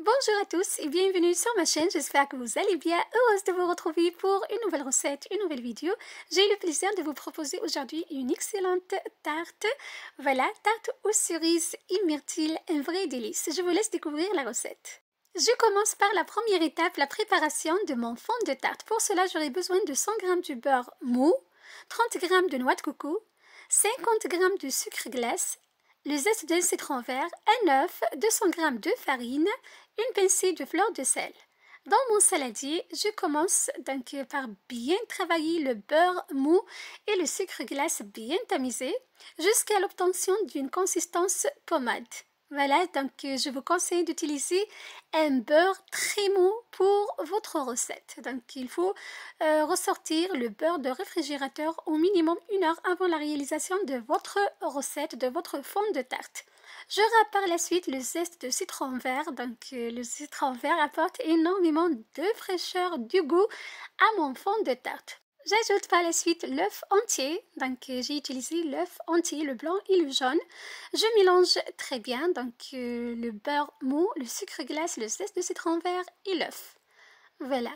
Bonjour à tous et bienvenue sur ma chaîne, j'espère que vous allez bien, heureuse de vous retrouver pour une nouvelle recette, une nouvelle vidéo. J'ai le plaisir de vous proposer aujourd'hui une excellente tarte, voilà, tarte aux cerises et myrtilles, un vrai délice. Je vous laisse découvrir la recette. Je commence par la première étape, la préparation de mon fond de tarte. Pour cela, j'aurai besoin de 100 g de beurre mou, 30 g de noix de coco, 50 g de sucre glace, le zeste d'un citron vert, un œuf, 200 g de farine, une pincée de fleur de sel. Dans mon saladier, je commence donc par bien travailler le beurre mou et le sucre glace bien tamisé jusqu'à l'obtention d'une consistance pommade. Voilà, donc je vous conseille d'utiliser un beurre très mou pour votre recette. Donc il faut ressortir le beurre de réfrigérateur au minimum 1 heure avant la réalisation de votre recette, de votre fond de tarte. Je râpe par la suite le zeste de citron vert. Donc le citron vert apporte énormément de fraîcheur, du goût à mon fond de tarte. J'ajoute par la suite l'œuf entier, donc j'ai utilisé l'œuf entier, le blanc et le jaune. Je mélange très bien donc le beurre mou, le sucre glace, le zeste de citron vert et l'œuf. Voilà.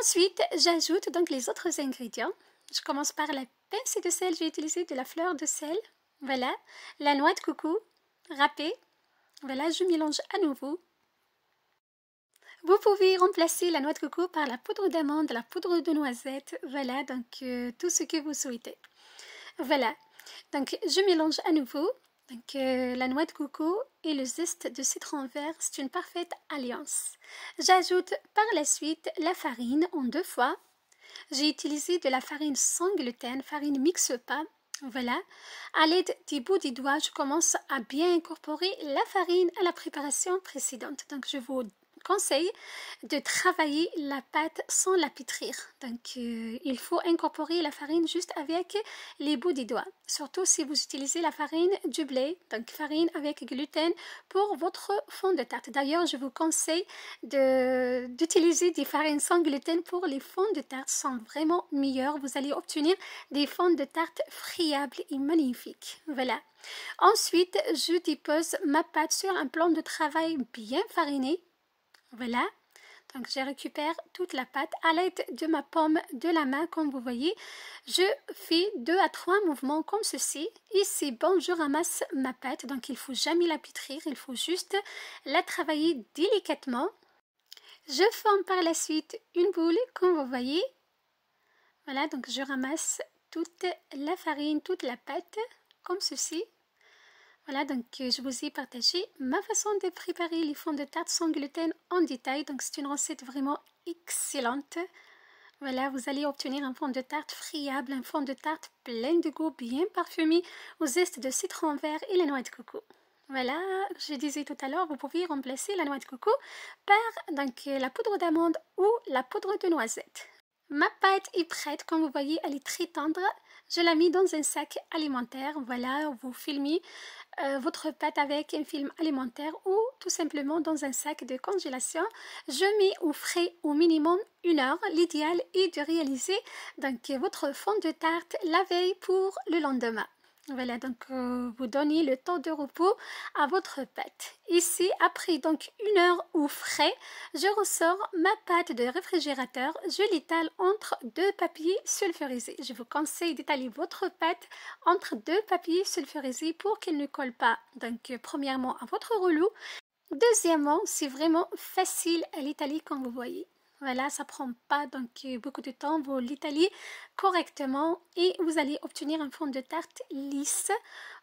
Ensuite, j'ajoute donc les autres ingrédients. Je commence par la pincée de sel, j'ai utilisé de la fleur de sel. Voilà, la noix de coco râpée. Voilà, je mélange à nouveau. Vous pouvez remplacer la noix de coco par la poudre d'amande, la poudre de noisette, voilà, donc tout ce que vous souhaitez. Voilà, donc je mélange à nouveau, donc la noix de coco et le zeste de citron vert, c'est une parfaite alliance. J'ajoute par la suite la farine en 2 fois. J'ai utilisé de la farine sans gluten, farine mixe pas. Voilà, à l'aide des bouts des doigts, je commence à bien incorporer la farine à la préparation précédente. Donc je vous conseille de travailler la pâte sans la pétrir. Donc il faut incorporer la farine juste avec les bouts des doigts. Surtout si vous utilisez la farine du blé, donc farine avec gluten pour votre fond de tarte. D'ailleurs, je vous conseille d'utiliser des farines sans gluten pour les fonds de tarte, sont vraiment meilleurs. Vous allez obtenir des fonds de tarte friables et magnifiques. Voilà. Ensuite, je dépose ma pâte sur un plan de travail bien fariné. Voilà, donc je récupère toute la pâte à l'aide de ma paume de la main, comme vous voyez. Je fais 2 à 3 mouvements comme ceci et c'est bon, je ramasse ma pâte. Donc il ne faut jamais la pétrir, il faut juste la travailler délicatement. Je forme par la suite une boule, comme vous voyez. Voilà, donc je ramasse toute la farine, toute la pâte, comme ceci. Voilà, donc je vous ai partagé ma façon de préparer les fonds de tarte sans gluten en détail. Donc c'est une recette vraiment excellente. Voilà, vous allez obtenir un fond de tarte friable, un fond de tarte plein de goût, bien parfumé, au zeste de citron vert et la noix de coco. Voilà, je disais tout à l'heure, vous pouvez remplacer la noix de coco par donc, la poudre d'amande ou la poudre de noisette. Ma pâte est prête, comme vous voyez, elle est très tendre. Je l'ai mis dans un sac alimentaire. Voilà, vous filmez votre pâte avec un film alimentaire ou tout simplement dans un sac de congélation. Je mets au frais au minimum 1 heure. L'idéal est de réaliser donc, votre fond de tarte la veille pour le lendemain. Voilà, donc vous donnez le temps de repos à votre pâte. Ici, après donc 1 heure au frais, je ressors ma pâte de réfrigérateur. Je l'étale entre 2 papiers sulfurisés. Je vous conseille d'étaler votre pâte entre 2 papiers sulfurisés pour qu'elle ne colle pas. Donc, premièrement, à votre rouleau. Deuxièmement, c'est vraiment facile à l'étaler comme vous voyez. Voilà, ça prend pas donc beaucoup de temps, vous l'étalez correctement et vous allez obtenir un fond de tarte lisse.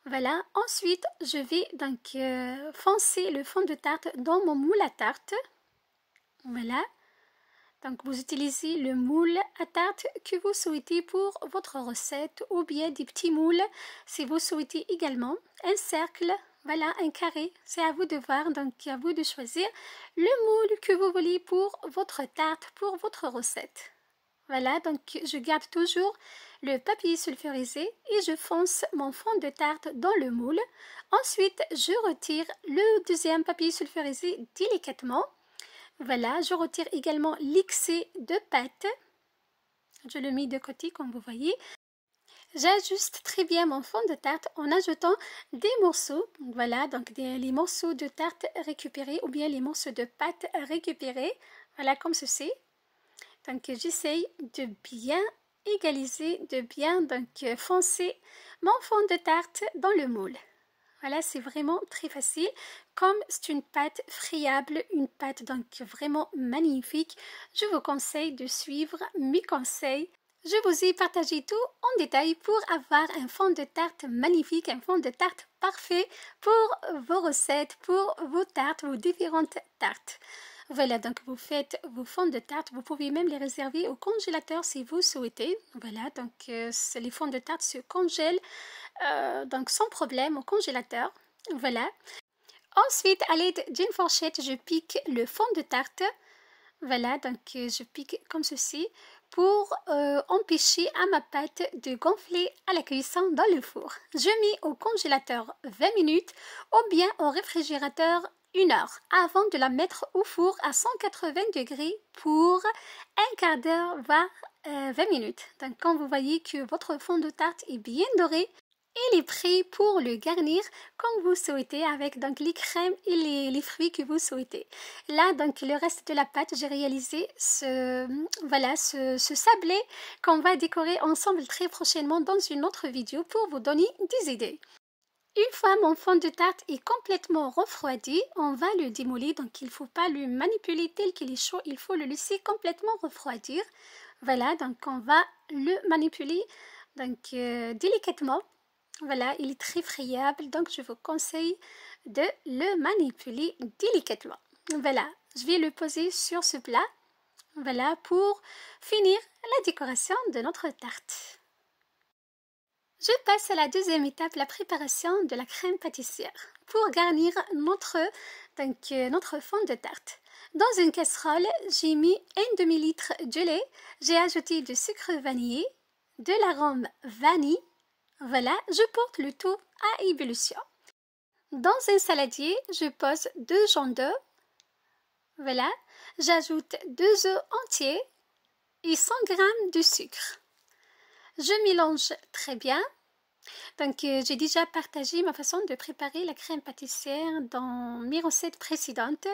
Voilà, ensuite je vais donc foncer le fond de tarte dans mon moule à tarte. Voilà, donc vous utilisez le moule à tarte que vous souhaitez pour votre recette ou bien des petits moules si vous souhaitez également un cercle. Voilà, un carré, c'est à vous de voir, donc à vous de choisir le moule que vous voulez pour votre tarte, pour votre recette. Voilà, donc je garde toujours le papier sulfurisé et je fonce mon fond de tarte dans le moule. Ensuite, je retire le deuxième papier sulfurisé délicatement. Voilà, je retire également l'excès de pâte. Je le mets de côté comme vous voyez. J'ajuste très bien mon fond de tarte en ajoutant des morceaux, voilà, donc les morceaux de tarte récupérés ou bien les morceaux de pâte récupérés, voilà, comme ceci. Donc j'essaye de bien égaliser, de bien foncer mon fond de tarte dans le moule. Voilà, c'est vraiment très facile. Comme c'est une pâte friable, une pâte donc vraiment magnifique, je vous conseille de suivre mes conseils. Je vous ai partagé tout en détail pour avoir un fond de tarte magnifique, un fond de tarte parfait pour vos recettes, pour vos tartes, vos différentes tartes. Voilà, donc vous faites vos fonds de tarte, vous pouvez même les réserver au congélateur si vous souhaitez. Voilà, donc les fonds de tarte se congèlent donc sans problème au congélateur. Voilà. Ensuite, à l'aide d'une fourchette, je pique le fond de tarte. Voilà, donc je pique comme ceci pour empêcher à ma pâte de gonfler à la cuisson dans le four. Je mets au congélateur 20 minutes ou bien au réfrigérateur 1 heure avant de la mettre au four à 180 degrés pour un quart d'heure voire 20 minutes. Donc quand vous voyez que votre fond de tarte est bien doré, il est prêt pour le garnir comme vous souhaitez avec donc les crèmes et les fruits que vous souhaitez. Là donc le reste de la pâte, j'ai réalisé ce sablé qu'on va décorer ensemble très prochainement dans une autre vidéo pour vous donner des idées. Une fois mon fond de tarte est complètement refroidi, on va le démolir, donc il ne faut pas le manipuler tel qu'il est chaud, il faut le laisser complètement refroidir. Voilà, donc on va le manipuler donc délicatement. Voilà, il est très friable, donc je vous conseille de le manipuler délicatement. Voilà, je vais le poser sur ce plat. Voilà, pour finir la décoration de notre tarte. Je passe à la deuxième étape, la préparation de la crème pâtissière. Pour garnir notre fond de tarte. Dans une casserole, j'ai mis un demi-litre de lait. J'ai ajouté du sucre vanillé, de l'arôme vanille. Voilà, je porte le tout à ébullition. Dans un saladier, je pose 2 jaunes d'œufs. Voilà, j'ajoute 2 œufs entiers et 100 g de sucre. Je mélange très bien. Donc, j'ai déjà partagé ma façon de préparer la crème pâtissière dans mes recettes précédentes.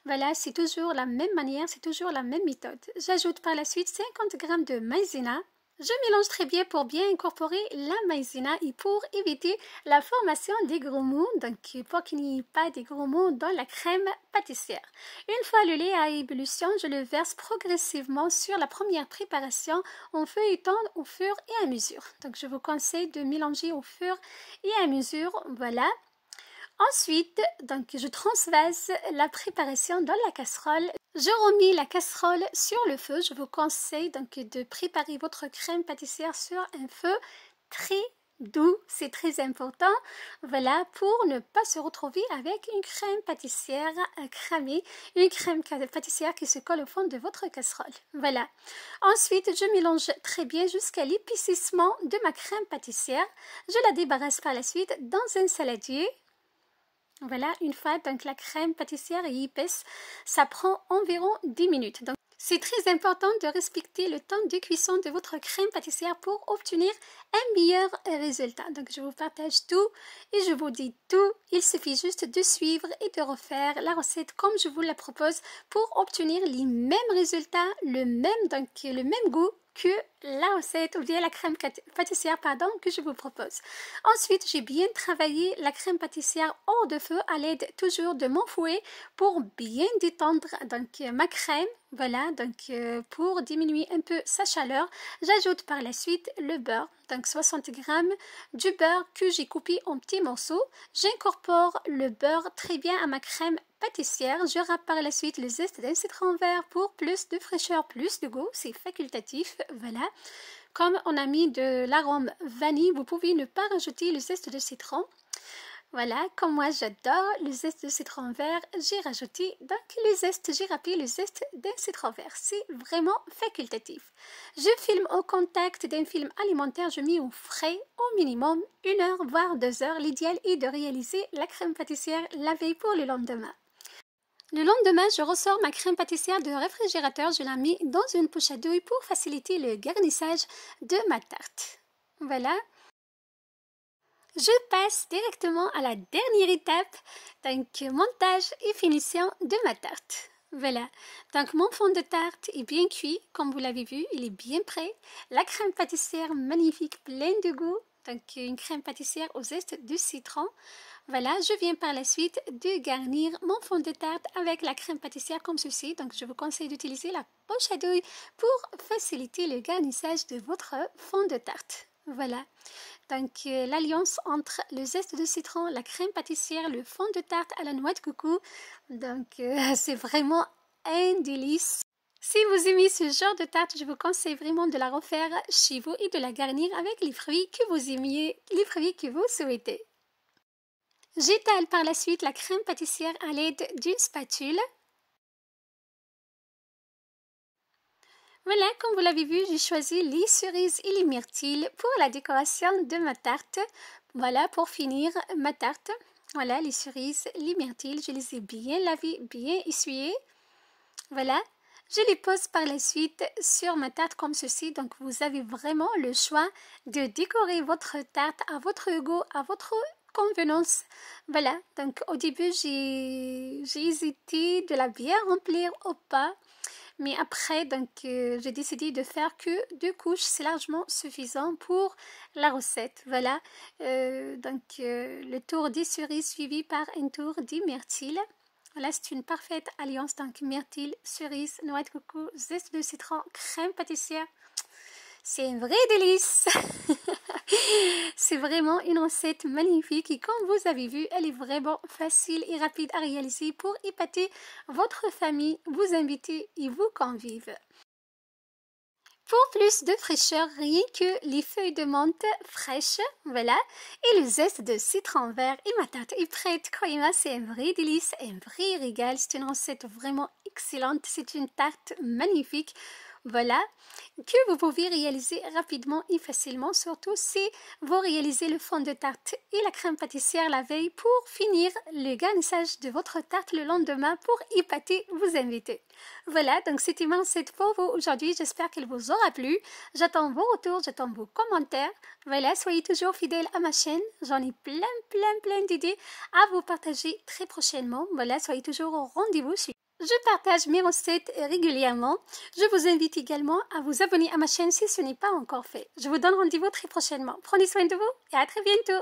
Voilà, c'est toujours la même manière, c'est toujours la même méthode. J'ajoute par la suite 50 g de maïzena. Je mélange très bien pour bien incorporer la maïzena et pour éviter la formation des gros mots, donc pour qu'il n'y ait pas des gros mots dans la crème pâtissière. Une fois le lait à ébullition, je le verse progressivement sur la première préparation en feuilletant au fur et à mesure. Donc je vous conseille de mélanger au fur et à mesure, voilà. Ensuite, donc, je transvase la préparation dans la casserole. Je remets la casserole sur le feu. Je vous conseille donc de préparer votre crème pâtissière sur un feu très doux. C'est très important. Voilà, pour ne pas se retrouver avec une crème pâtissière cramée, une crème pâtissière qui se colle au fond de votre casserole. Voilà. Ensuite, je mélange très bien jusqu'à l'épaississement de ma crème pâtissière. Je la débarrasse par la suite dans un saladier. Voilà, une fois donc la crème pâtissière est épaisse, ça prend environ 10 minutes. Donc c'est très important de respecter le temps de cuisson de votre crème pâtissière pour obtenir un meilleur résultat. Donc je vous partage tout et je vous dis tout. Il suffit juste de suivre et de refaire la recette comme je vous la propose pour obtenir les mêmes résultats, le même goût que la recette ou bien la crème pâtissière que je vous propose. Ensuite, j'ai bien travaillé la crème pâtissière hors de feu à l'aide toujours de mon fouet pour bien détendre donc ma crème. Voilà, donc pour diminuer un peu sa chaleur, j'ajoute par la suite le beurre, donc 60 g du beurre que j'ai coupé en petits morceaux. J'incorpore le beurre très bien à ma crème pâtissière. Je râpe par la suite le zeste d'un citron vert pour plus de fraîcheur, plus de goût. C'est facultatif, voilà. Comme on a mis de l'arôme vanille, vous pouvez ne pas rajouter le zeste de citron. Voilà, comme moi j'adore le zeste de citron vert, j'ai rajouté donc j'ai râpé le zeste d'un citron vert. C'est vraiment facultatif. Je filme au contact d'un film alimentaire, je mets au frais au minimum 1 heure voire 2 heures. L'idéal est de réaliser la crème pâtissière la veille pour le lendemain. Le lendemain, je ressors ma crème pâtissière du réfrigérateur, je la mets dans une poche à douille pour faciliter le garnissage de ma tarte. Voilà, Je passe directement à la dernière étape, donc montage et finition de ma tarte. Voilà, donc mon fond de tarte est bien cuit, comme vous l'avez vu, il est bien prêt. La crème pâtissière magnifique, pleine de goût, donc une crème pâtissière au zeste de citron. Voilà, je viens par la suite de garnir mon fond de tarte avec la crème pâtissière comme ceci. Donc je vous conseille d'utiliser la poche à douille pour faciliter le garnissage de votre fond de tarte. Voilà, donc l'alliance entre le zeste de citron, la crème pâtissière, le fond de tarte à la noix de coco, donc c'est vraiment un délice. Si vous aimez ce genre de tarte, je vous conseille vraiment de la refaire chez vous et de la garnir avec les fruits que vous aimiez, les fruits que vous souhaitez. J'étale par la suite la crème pâtissière à l'aide d'une spatule. Voilà, comme vous l'avez vu, j'ai choisi les cerises et les myrtilles pour la décoration de ma tarte. Voilà, pour finir ma tarte. Voilà, les cerises, les myrtilles, je les ai bien lavées, bien essuyées. Voilà, je les pose par la suite sur ma tarte comme ceci. Donc, vous avez vraiment le choix de décorer votre tarte à votre goût, à votre convenance. Voilà, donc au début, j'ai hésité de la bien remplir ou pas. Mais après, donc, j'ai décidé de faire que 2 couches, c'est largement suffisant pour la recette. Voilà, le tour des cerises suivi par un tour des myrtilles. Voilà, c'est une parfaite alliance, donc myrtille, cerise, noix de coco, zeste de citron, crème pâtissière. C'est un vrai délice. C'est vraiment une recette magnifique et comme vous avez vu, elle est vraiment facile et rapide à réaliser pour épater votre famille, vos invités et vos convives. Pour plus de fraîcheur, rien que les feuilles de menthe fraîches, voilà, et le zeste de citron vert et ma tarte est prête. Croyez-moi, c'est un vrai délice, un vrai régal. C'est une recette vraiment excellente. C'est une tarte magnifique. Voilà, que vous pouvez réaliser rapidement et facilement, surtout si vous réalisez le fond de tarte et la crème pâtissière la veille pour finir le garnissage de votre tarte le lendemain pour épater vos invités. Voilà, donc c'était ma recette pour vous aujourd'hui. J'espère qu'elle vous aura plu. J'attends vos retours, j'attends vos commentaires. Voilà, soyez toujours fidèles à ma chaîne. J'en ai plein d'idées à vous partager très prochainement. Voilà, soyez toujours au rendez-vous. Je partage mes recettes régulièrement. Je vous invite également à vous abonner à ma chaîne si ce n'est pas encore fait. Je vous donne rendez-vous très prochainement. Prenez soin de vous et à très bientôt.